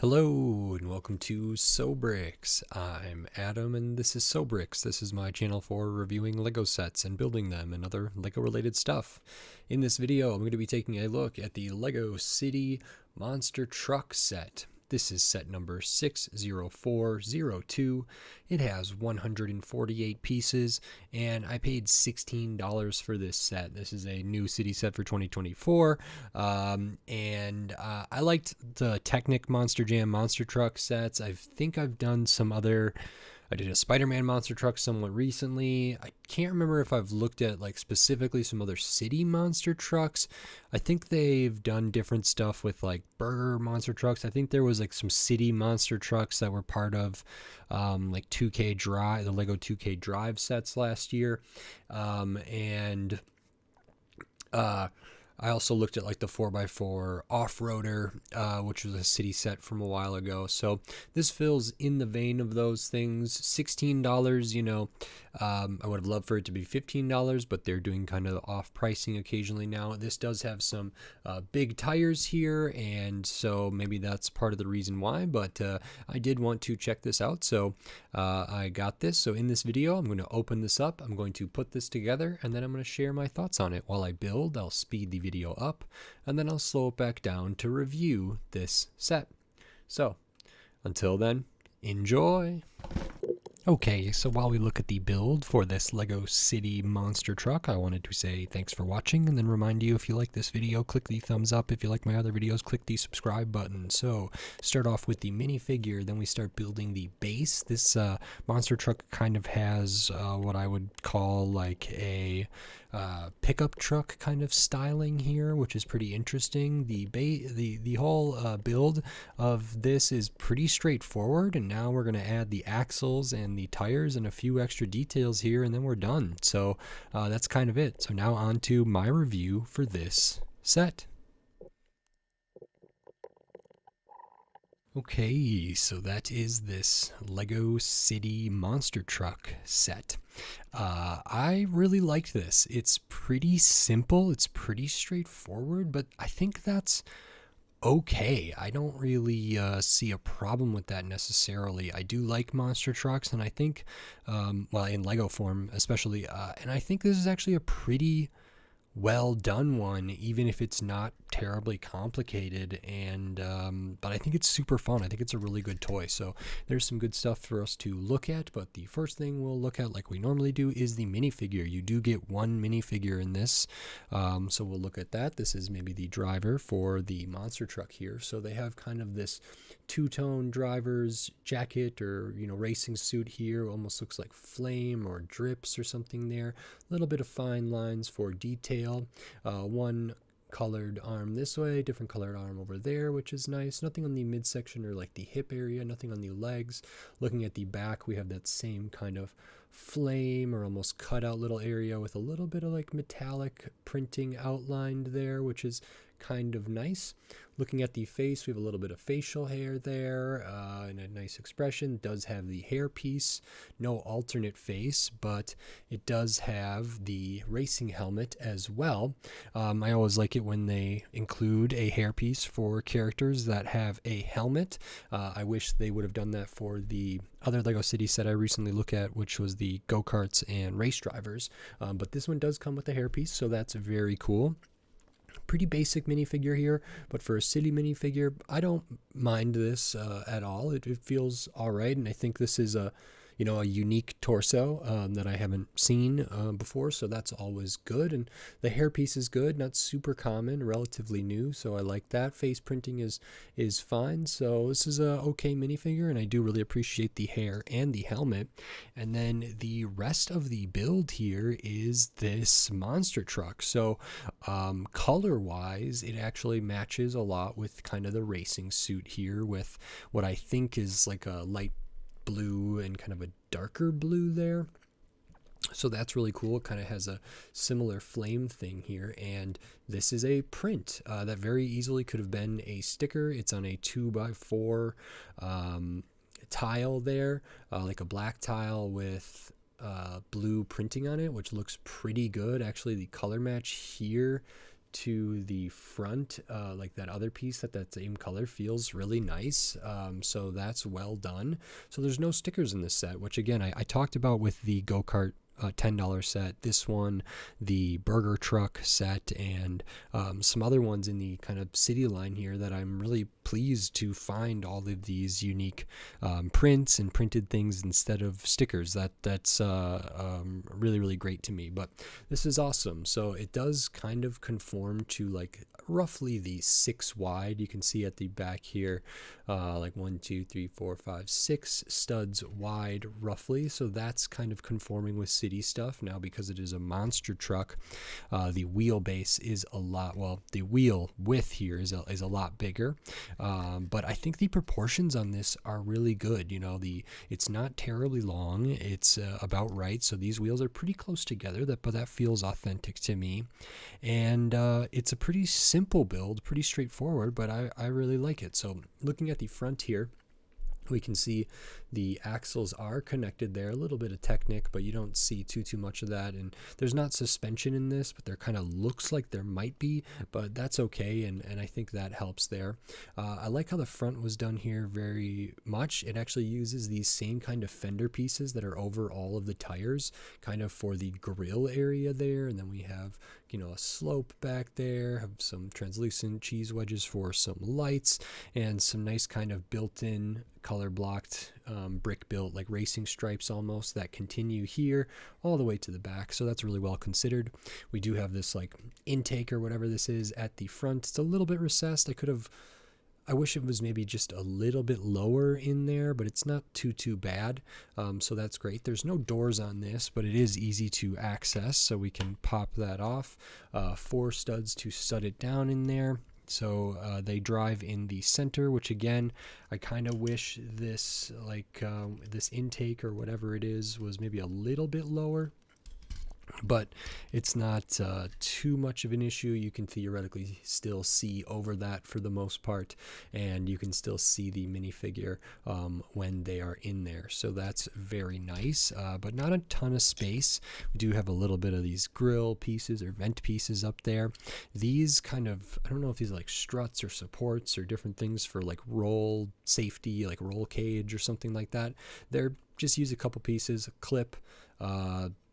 Hello and welcome to Sobrix. I'm Adam and this is Sobrix. This is my channel for reviewing Lego sets and building them and other Lego related stuff. In this video, I'm going to be taking a look at the Lego City Monster Truck set. This is set number 60402. It has 148 pieces, and I paid $16 for this set. This is a new city set for 2024, I liked the Technic Monster Jam Monster Truck sets. I think I've done some other. I did a Spider-Man monster truck somewhat recently. I can't remember if I've looked at like specifically some other city monster trucks. I think they've done different stuff with like burger monster trucks. I think there was like some city monster trucks that were part of like 2K Drive, the Lego 2K Drive sets last year. I also looked at like the 4x4 off-roader, which was a city set from a while ago. So this fills in the vein of those things. $16, I would have loved for it to be $15, but they're doing kind of off pricing occasionally now. This does have some big tires here, and so maybe that's part of the reason why, but I did want to check this out, so I got this. So in this video, I'm going to open this up, I'm going to put this together, and then I'm going to share my thoughts on it. While I build, I'll speed the video up, and then I'll slow it back down to review this set. So until then, enjoy! Okay, so while we look at the build for this Lego City Monster Truck, I wanted to say thanks for watching and then remind you, if you like this video, click the thumbs up. If you like my other videos, click the subscribe button. So start off with the minifigure, then we start building the base. This monster truck kind of has what I would call like a pickup truck kind of styling here, which is pretty interesting. The whole build of this is pretty straightforward, and now we're going to add the axles and the tires and a few extra details here, and then we're done. So that's kind of it. So now on to my review for this set. Okay, so that is this Lego City Monster Truck set. I really liked this. It's pretty simple, it's pretty straightforward, but I think that's okay. I don't really see a problem with that necessarily. I do like monster trucks, and I think, well, in Lego form especially, and I think this is actually a pretty well done one, even if it's not terribly complicated, and but I think it's super fun. I think it's a really good toy. So there's some good stuff for us to look at, but the first thing we'll look at, like we normally do, is the minifigure. You do get one minifigure in this, so we'll look at that. This is maybe the driver for the monster truck here. So they have kind of this two-tone driver's jacket, or racing suit here. Almost looks like flame or drips or something there. A little bit of fine lines for detail. One colored arm this way, different colored arm over there, which is nice. Nothing on the midsection or like the hip area, nothing on the legs. Looking at the back, we have that same kind of flame or almost cut out little area with a little bit of like metallic printing outlined there, which is kind of nice. Looking at the face, we have a little bit of facial hair there, and a nice expression. It does have the hair piece, no alternate face, but it does have the racing helmet as well. I always like it when they include a hair piece for characters that have a helmet. I wish they would have done that for the other Lego City set I recently looked at, which was the go-karts and race drivers, but this one does come with a hair piece, so that's very cool. Pretty basic minifigure here, but for a city minifigure, I don't mind this at all. It feels all right, and I think this is a unique torso that I haven't seen before, so that's always good. And the hairpiece is good, not super common, relatively new, so I like that. Face printing is fine, so this is a okay minifigure, and I do really appreciate the hair and the helmet. And then the rest of the build here is this monster truck. So color-wise, it actually matches a lot with kind of the racing suit here, with what I think is like a light blue and kind of a darker blue there. So that's really cool. It kind of has a similar flame thing here, and this is a print that very easily could have been a sticker. It's on a 2x4 tile there, like a black tile with blue printing on it, which looks pretty good. Actually, the color match here to the front, like that other piece, that same color feels really nice. So that's well done. So there's no stickers in this set, which again, I talked about with the go-kart $10 set, this one, the burger truck set, and some other ones in the kind of city line here that I'm really pleased to find all of these unique prints and printed things instead of stickers. That's really, really great to me. But this is awesome. So it does kind of conform to like roughly the 6 wide. You can see at the back here, like 1, 2, 3, 4, 5, 6 studs wide roughly. So that's kind of conforming with city stuff. Now, because it is a monster truck, the wheelbase is a lot, well, the wheel width here is a lot bigger. But I think the proportions on this are really good. You know, it's not terribly long. It's about right. So these wheels are pretty close together, but that feels authentic to me. And it's a pretty simple build, pretty straightforward, but I really like it. So looking at the front here, we can see the axles are connected there, a little bit of Technic, but you don't see too much of that. And there's not suspension in this, but there kind of looks like there might be, but that's okay. And I think that helps there. I like how the front was done here very much. It actually uses these same kind of fender pieces that are over all of the tires, kind of for the grill area there. And then we have, you know, a slope back there, have some translucent cheese wedges for some lights, and some nice kind of built-in color blocked brick built like racing stripes almost that continue here all the way to the back. So that's really well considered. We do have this like intake or whatever this is at the front. It's a little bit recessed. I wish it was maybe just a little bit lower in there, but it's not too bad. So that's great. There's no doors on this, but it is easy to access, so we can pop that off. 4 studs to stud it down in there. So they drive in the center, which again, I kind of wish this this intake or whatever it is was maybe a little bit lower. But it's not too much of an issue. You can theoretically still see over that for the most part, and you can still see the minifigure when they are in there. So that's very nice, but not a ton of space. We do have a little bit of these grill pieces or vent pieces up there. These kind of, I don't know if these are like struts or supports or different things for like roll safety, like roll cage or something like that. They're just use a couple pieces, a clip,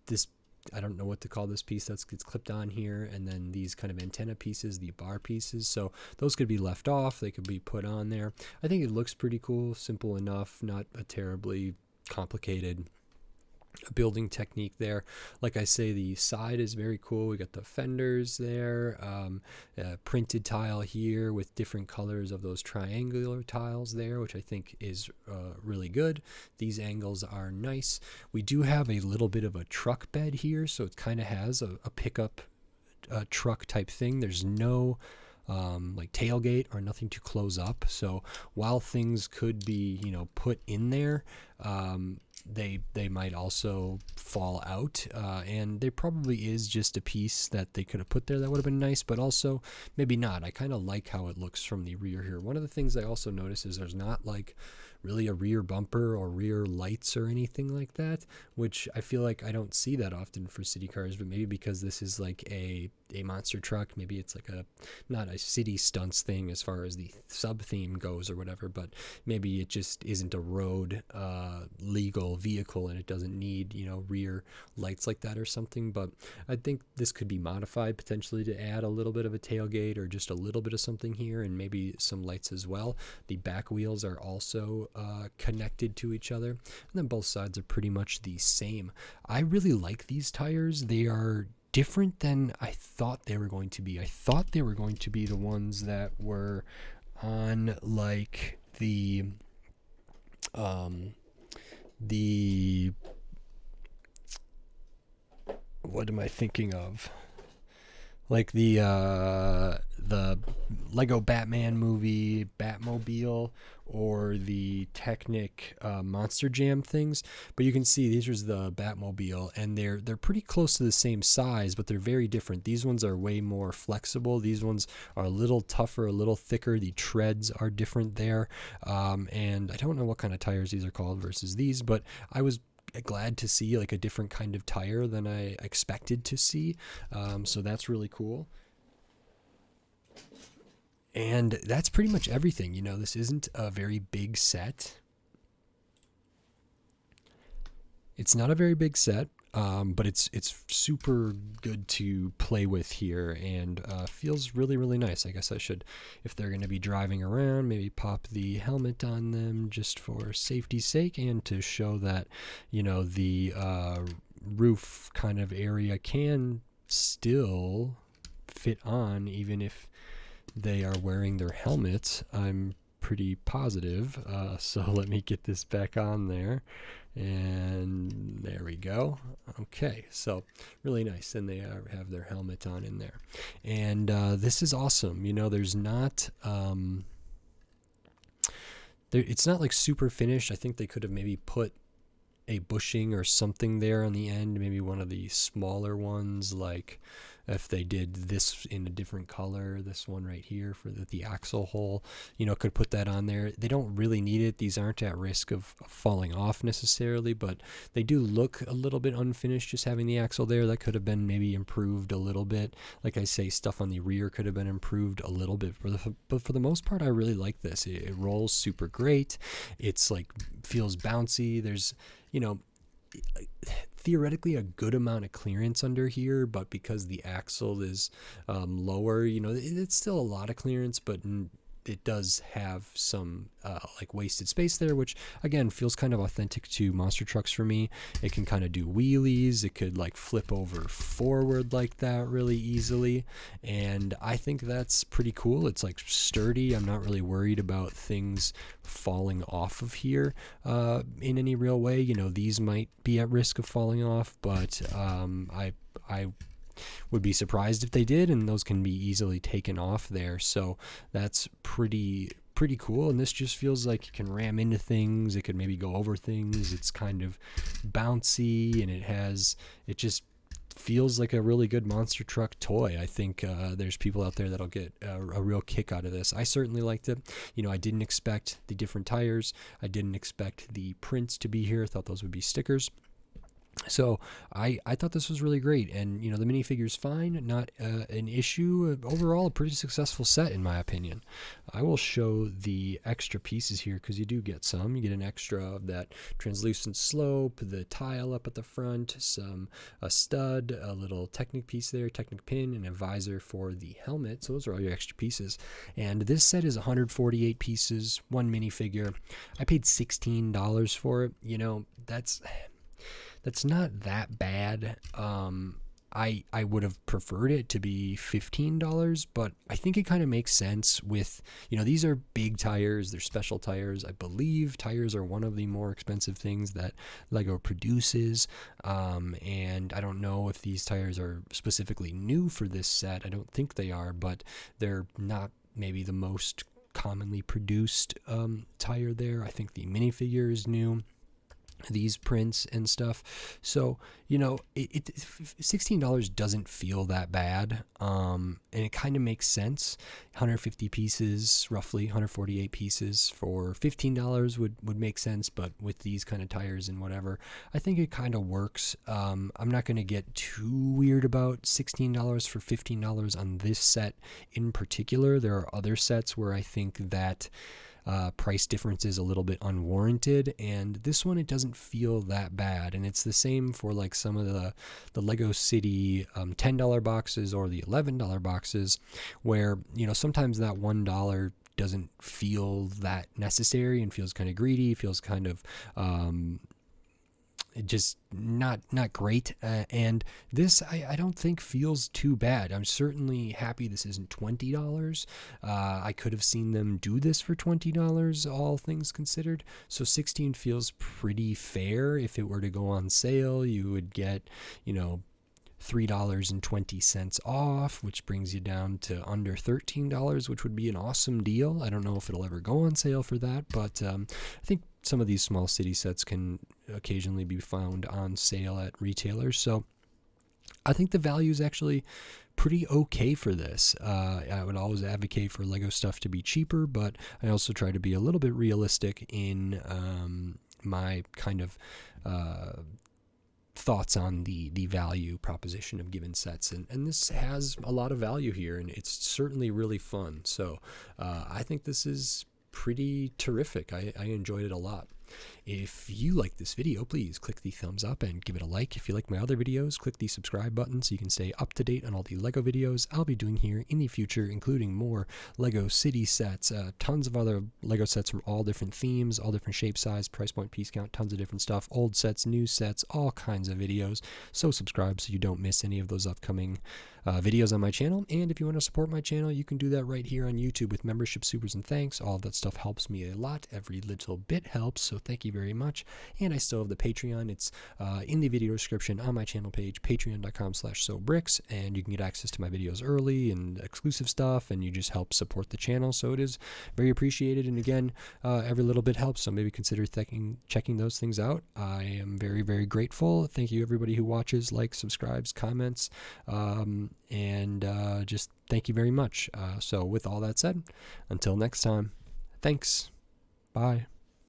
this, I don't know what to call this piece that gets clipped on here, and then these kind of antenna pieces, the bar pieces. So those could be left off. They could be put on there. I think it looks pretty cool, simple enough, not a terribly complicated building technique there. Like I say, the side is very cool. We got the fenders there, printed tile here with different colors of those triangular tiles there, which I think is really good. These angles are nice. We do have a little bit of a truck bed here, so it kind of has a pickup truck type thing. There's no like tailgate or nothing to close up. So while things could be, you know, put in there, they might also fall out, and there probably is just a piece that they could have put there that would have been nice, but also maybe not. I kind of like how it looks from the rear here. One of the things I also noticed is there's not like really a rear bumper or rear lights or anything like that, which I feel like I don't see that often for city cars, but maybe because this is like a monster truck, maybe it's like not a city stunts thing as far as the sub theme goes or whatever, but maybe it just isn't a road legal vehicle and it doesn't need, you know, rear lights like that or something. But I think this could be modified potentially to add a little bit of a tailgate or just a little bit of something here, and maybe some lights as well. The back wheels are also connected to each other, and then both sides are pretty much the same. I really like these tires. They are different than I thought they were going to be. I thought they were going to be the ones that were on like the what am I thinking of? Like the Lego Batman movie Batmobile, or the Technic Monster Jam things. But you can see these are the Batmobile, and they're pretty close to the same size, but they're very different. These ones are way more flexible. These ones are a little tougher, a little thicker. The treads are different there, and I don't know what kind of tires these are called versus these, but I was glad to see like a different kind of tire than I expected to see, so that's really cool. And that's pretty much everything. You know, this isn't a very big set. It's not a very big set, but it's super good to play with here, and feels really, really nice. I guess I should, if they're going to be driving around, maybe pop the helmet on them just for safety's sake, and to show that, you know, the roof kind of area can still fit on even if they are wearing their helmets. I'm pretty positive. So let me get this back on there. And there we go. Okay, so really nice. And they have their helmet on in there. And this is awesome. You know, there's not... it's not like super finished. I think they could have maybe put a bushing or something there on the end, maybe one of the smaller ones, like if they did this in a different color, this one right here for the axle hole, you know, could put that on there. They don't really need it. These aren't at risk of falling off necessarily, but they do look a little bit unfinished just having the axle there. That could have been maybe improved a little bit. Like I say, stuff on the rear could have been improved a little bit, but for the most part, I really like this. It rolls super great. It's like feels bouncy. There's, you know, theoretically a good amount of clearance under here, but because the axle is lower, you know, it's still a lot of clearance, but it does have some like wasted space there, which again feels kind of authentic to monster trucks for me. It can kind of do wheelies. It could like flip over forward like that really easily, and I think that's pretty cool. It's like sturdy. I'm not really worried about things falling off of here in any real way. You know, these might be at risk of falling off, but I would be surprised if they did, and those can be easily taken off there. So that's pretty cool, and this just feels like it can ram into things. It could maybe go over things. It's kind of bouncy, and it just feels like a really good monster truck toy. I think there's people out there that'll get a real kick out of this. I certainly liked it. You know, I didn't expect the different tires. I didn't expect the prints to be here. I thought those would be stickers. So I thought this was really great, and you know, the minifigure's fine, not an issue. Overall, a pretty successful set in my opinion. I will show the extra pieces here because you do get some. You get an extra of that translucent slope, the tile up at the front, a stud, a little Technic piece there, Technic pin, and a visor for the helmet. So those are all your extra pieces. And this set is 148 pieces, one minifigure. I paid $16 for it. You know, that's not that bad. I would have preferred it to be $15, but I think it kind of makes sense with, you know, these are big tires. They're special tires. I believe tires are one of the more expensive things that Lego produces. And I don't know if these tires are specifically new for this set. I don't think they are, but they're not maybe the most commonly produced tire there. I think the minifigure is new, these prints and stuff. So, you know, $16 doesn't feel that bad, and it kind of makes sense. 150 pieces, roughly 148 pieces for $15 would make sense, but with these kind of tires and whatever, I think it kind of works. I'm not going to get too weird about $16 for $15 on this set in particular. There are other sets where I think that price difference is a little bit unwarranted, and this one, it doesn't feel that bad. And it's the same for like some of the Lego City $10 boxes or the $11 boxes, where, you know, sometimes that $1 doesn't feel that necessary and feels kind of greedy, feels kind of just not great, and this I don't think feels too bad. I'm certainly happy this isn't $20. I could have seen them do this for $20, all things considered. So $16 feels pretty fair. If it were to go on sale, you would get, you know, $3.20 off, which brings you down to under $13, which would be an awesome deal. I don't know if it'll ever go on sale for that, but I think some of these small city sets can occasionally be found on sale at retailers. So I think the value is actually pretty okay for this. I would always advocate for Lego stuff to be cheaper, but I also try to be a little bit realistic in my kind of thoughts on the value proposition of given sets, and this has a lot of value here, and it's certainly really fun. So I think this is pretty terrific. I enjoyed it a lot. If you like this video, please click the thumbs up and give it a like. If you like my other videos, click the subscribe button so you can stay up to date on all the LEGO videos I'll be doing here in the future, including more LEGO City sets, tons of other LEGO sets from all different themes, all different shape, size, price point, piece count, tons of different stuff, old sets, new sets, all kinds of videos. So subscribe so you don't miss any of those upcoming videos on my channel. And if you want to support my channel, you can do that right here on YouTube with membership, supers, and thanks. All of that stuff helps me a lot. Every little bit helps, so thank you very much. And I still have the Patreon. It's in the video description on my channel page, patreon.com/sobricks, and you can get access to my videos early and exclusive stuff, and you just help support the channel, so it is very appreciated. And again, every little bit helps, so maybe consider checking those things out. I am very, very grateful. Thank you everybody who watches, likes, subscribes, comments, and just thank you very much. So with all that said, until next time, thanks. Bye.